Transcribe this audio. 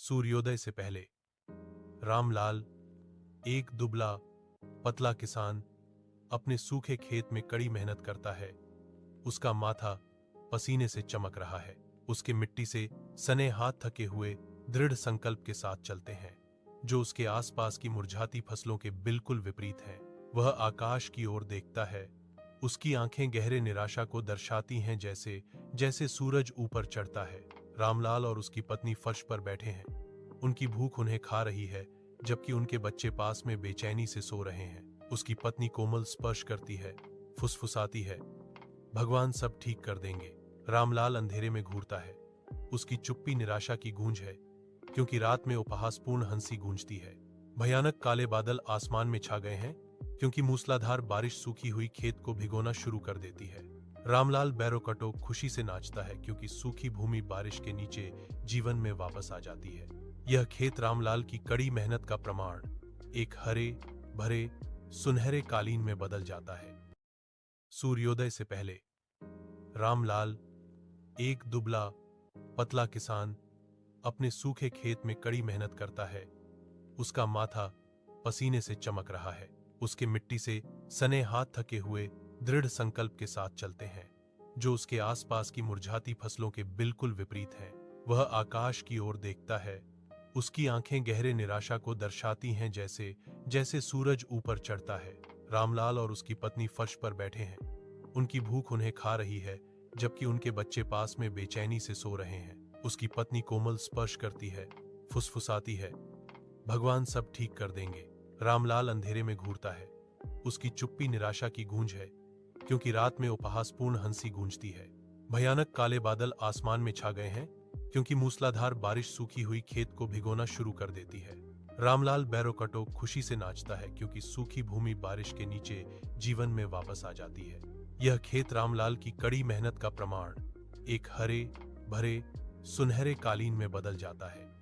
सूर्योदय से पहले रामलाल, एक दुबला पतला किसान, अपने सूखे खेत में कड़ी मेहनत करता है। उसका माथा पसीने से चमक रहा है। उसके मिट्टी से सने हाथ थके हुए दृढ़ संकल्प के साथ चलते हैं, जो उसके आसपास की मुरझाती फसलों के बिल्कुल विपरीत हैं। वह आकाश की ओर देखता है। उसकी आंखें गहरे निराशा को दर्शाती हैं, जैसे जैसे सूरज ऊपर चढ़ता है। रामलाल और उसकी पत्नी फर्श पर बैठे हैं। उनकी भूख उन्हें खा रही है, जबकि उनके बच्चे पास में बेचैनी से सो रहे हैं। उसकी पत्नी कोमल स्पर्श करती है, फुसफुसाती है, भगवान सब ठीक कर देंगे। रामलाल अंधेरे में घूरता है। उसकी चुप्पी निराशा की गूंज है, क्योंकि रात में उपहासपूर्ण हंसी गूंजती है। भयानक काले बादल आसमान में छा गए हैं, क्योंकि मूसलाधार बारिश सूखी हुई खेत को भिगोना शुरू कर देती है। रामलाल बैरोकटो खुशी से नाचता है, क्योंकि सूखी भूमि बारिश के नीचे जीवन में वापस आ जाती है। यह खेत रामलाल की कड़ी मेहनत का प्रमाण एक हरे भरे सुनहरे कालीन में बदल जाता है। सूर्योदय से पहले रामलाल, एक दुबला पतला किसान, अपने सूखे खेत में कड़ी मेहनत करता है। उसका माथा पसीने से चमक रहा है। उसके मिट्टी से सने हाथ थके हुए दृढ़ संकल्प के साथ चलते हैं, जो उसके आसपास की मुरझाती फसलों के बिल्कुल विपरीत हैं। वह आकाश की ओर देखता है। उसकी आंखें गहरे निराशा को दर्शाती हैं, जैसे जैसे सूरज ऊपर चढ़ता है। रामलाल और उसकी पत्नी फर्श पर बैठे हैं। उनकी भूख उन्हें खा रही है, जबकि उनके बच्चे पास में बेचैनी से सो रहे हैं। उसकी पत्नी कोमल स्पर्श करती है, फुसफुसाती है, भगवान सब ठीक कर देंगे। रामलाल अंधेरे में घूरता है। उसकी चुप्पी निराशा की गूंज है, क्योंकि रात में उपहासपूर्ण हंसी गूंजती है। भयानक काले बादल आसमान में छा गए हैं, क्योंकि मूसलाधार बारिश सूखी हुई खेत को भिगोना शुरू कर देती है। रामलाल बैरोकटो खुशी से नाचता है, क्योंकि सूखी भूमि बारिश के नीचे जीवन में वापस आ जाती है। यह खेत रामलाल की कड़ी मेहनत का प्रमाण एक हरे भरे सुनहरे कालीन में बदल जाता है।